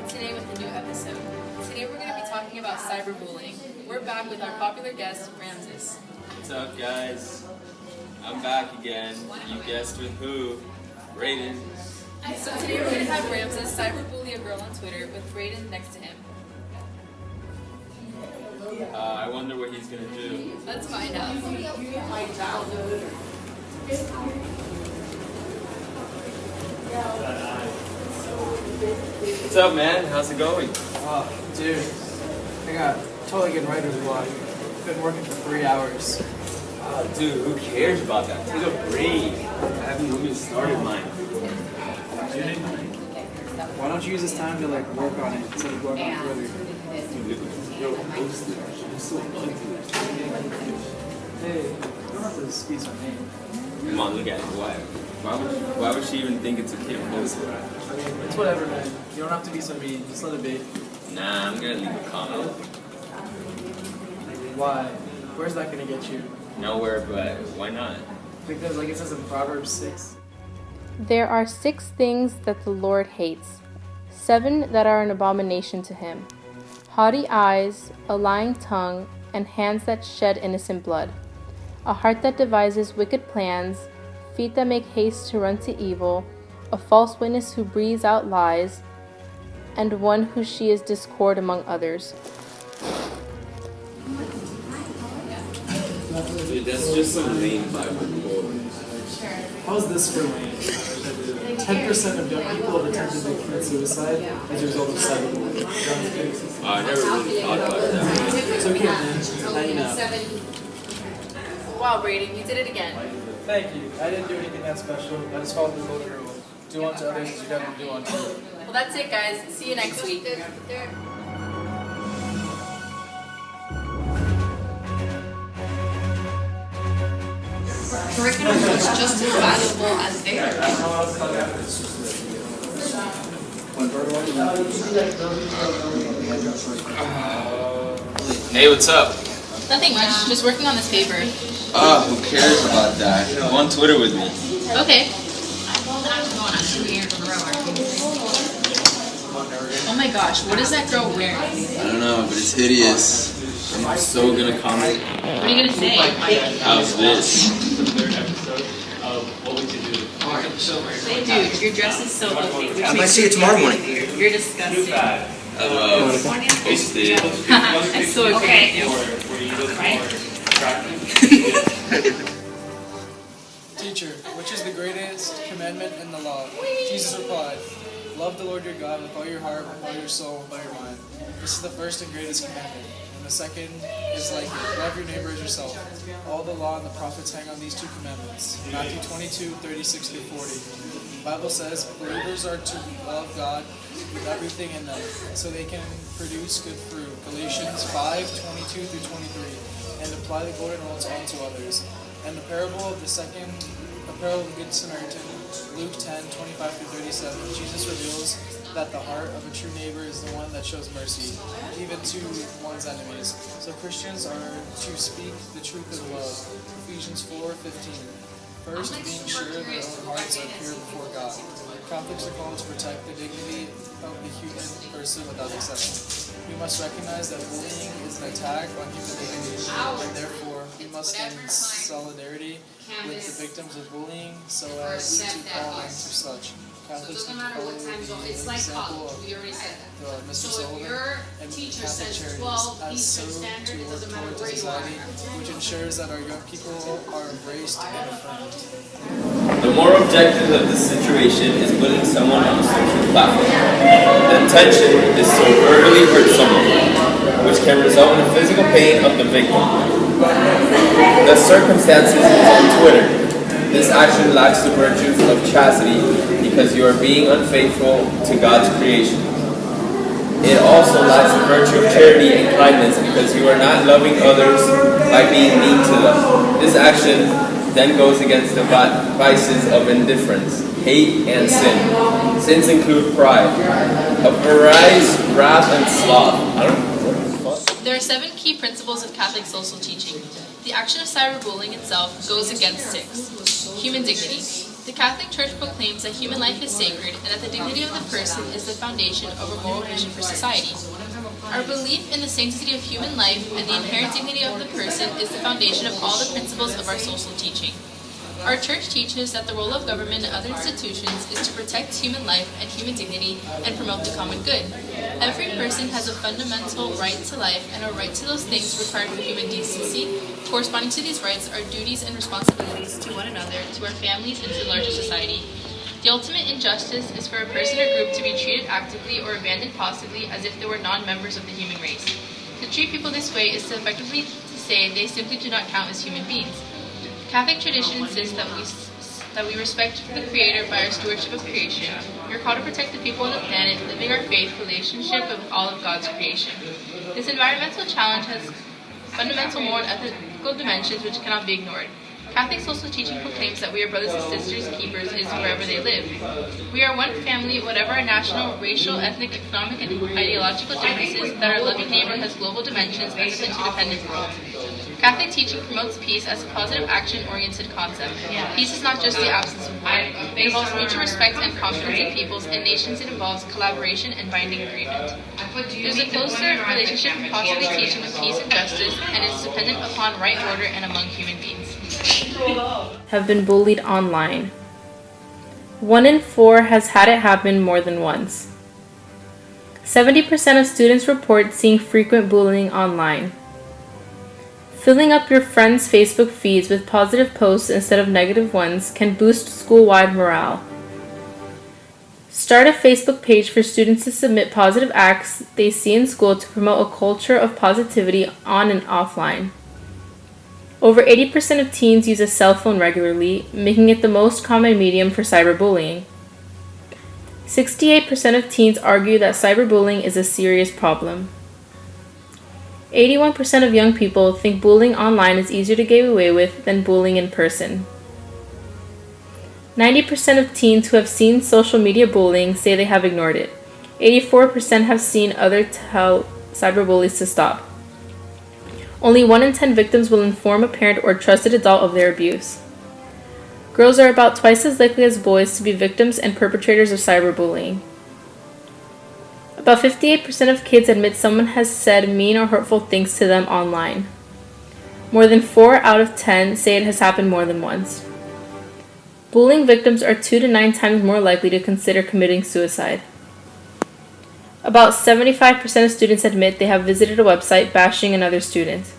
Today with a new episode. Today we're going to be talking about cyberbullying. We're back with our popular guest, Ramses. What's up, guys? I'm back again. You guessed with who? Brayden. So today we're going to have Ramses cyberbully a girl on Twitter with Brayden next to him. I wonder what he's going to do. Let's find out. What's up, man? How's it going? Oh, dude, I got totally good writer's block. Been working for 3 hours. Oh, dude, who cares about that? Take a break. I haven't even started mine. Why don't you use this time to work on it instead of going on further? Yo, I'm so ugly. Hey, you don't have to speak my name. Come on, look at it. Why would she even think it's a kid post? It's whatever, man. You don't have to be so mean. Just let it be. Nah, I'm gonna leave a comment. Why? Where's that gonna get you? Nowhere, but why not? Because it says in Proverbs 6. There are 6 things that the Lord hates, 7 that are an abomination to him: haughty eyes, a lying tongue, and hands that shed innocent blood, a heart that devises wicked plans, feet that make haste to run to evil, a false witness who breathes out lies, and one who shears discord among others. Dude, that's just some lame Bible quote. How's this for lame? 10% of young people have attempted to commit suicide as a result of cyberbullying. I never really thought about it that way. It's okay, man. Now you know. Wow, Brayden, you did it again. Thank you. I didn't do anything that special. I just followed the golden rule. Do unto others as you never do unto you. Well, that's it, guys. See you next week. Curriculum is just as valuable as theirs. Hey, what's up? Nothing much, just working on this paper. Who cares about that? Go on Twitter with me. Okay. Oh my gosh, what is that girl wearing? I don't know, but it's hideous. I'm so gonna comment. What are you gonna say? How's this? Dude, your dress is so ugly. I might see you tomorrow morning. You're disgusting. Posted. I so agree with you. Teacher, which is the greatest commandment in the law? Jesus replied, love the Lord your God with all your heart, with all your soul, with all your mind. This is the first and greatest commandment. And the second is like it. Love your neighbor as yourself. All the law and the prophets hang on these 2 commandments. Matthew 22:36-40. The Bible says believers are to love God with everything in them, so they can produce good fruit. Galatians 5:22-23. And apply the golden rule to others. And the parable of the Good Samaritan, Luke 10:25-37. Jesus reveals that the heart of a true neighbor is the one that shows mercy, even to one's enemies. So Christians are to speak the truth in love. Ephesians 4:15. First, being sure their own hearts are pure before God. Catholics are called to protect the dignity of the human person without exception. We must recognize that bullying is an attack on human dignity, and therefore we must stand in solidarity with the victims of bullying so as to call them to such. Catholics need to follow the example of Mr. Sullivan and Catholic Charities as so to work towards a society which ensures that our young people are embraced and affirmed. The more objective of this situation is putting someone on a social platform. The intention is to verbally hurt someone, which can result in the physical pain of the victim. The circumstances is on Twitter. This action lacks the virtues of chastity because you are being unfaithful to God's creation. It also lacks the virtue of charity and kindness because you are not loving others by being mean to them. This action then goes against the vices of indifference, hate, and sin. Sins include pride, avarice, wrath, and sloth. There are 7 key principles of Catholic social teaching. The action of cyberbullying itself goes against 6. Human dignity. The Catholic Church proclaims that human life is sacred and that the dignity of the person is the foundation of a moral vision for society. Our belief in the sanctity of human life and the inherent dignity of the person is the foundation of all the principles of our social teaching. Our Church teaches that the role of government and other institutions is to protect human life and human dignity and promote the common good. Every person has a fundamental right to life and a right to those things required for human decency. Corresponding to these rights are duties and responsibilities to one another, to our families, and to the larger society. The ultimate injustice is for a person or group to be treated actively or abandoned passively as if they were non-members of the human race. To treat people this way is to effectively say they simply do not count as human beings. Catholic tradition insists that we respect the Creator by our stewardship of creation. We are called to protect the people on the planet, living our faith relationship with all of God's creation. This environmental challenge has fundamental moral and ethical dimensions which cannot be ignored. Catholic social teaching proclaims that we are brothers and sisters, keepers is wherever they live. We are one family, whatever our national, racial, ethnic, economic, and ideological differences, that our loving neighbor has global dimensions as an interdependent world. Catholic teaching promotes peace as a positive action-oriented concept. Peace is not just the absence of war. It involves mutual respect and confidence in peoples and nations. It involves collaboration and binding agreement. There's a closer relationship possibly teaching of peace and justice, and it is dependent upon right order and among human beings. Have been bullied online. 1 in 4 has had it happen more than once. 70% of students report seeing frequent bullying online. Filling up your friends' Facebook feeds with positive posts instead of negative ones can boost school-wide morale. Start a Facebook page for students to submit positive acts they see in school to promote a culture of positivity on and offline. Over 80% of teens use a cell phone regularly, making it the most common medium for cyberbullying. 68% of teens argue that cyberbullying is a serious problem. 81% of young people think bullying online is easier to get away with than bullying in person. 90% of teens who have seen social media bullying say they have ignored it. 84% have seen others tell cyberbullies to stop. Only 1 in 10 victims will inform a parent or trusted adult of their abuse. Girls are about twice as likely as boys to be victims and perpetrators of cyberbullying. About 58% of kids admit someone has said mean or hurtful things to them online. More than 4 out of 10 say it has happened more than once. Bullying victims are 2 to 9 times more likely to consider committing suicide. About 75% of students admit they have visited a website bashing another student.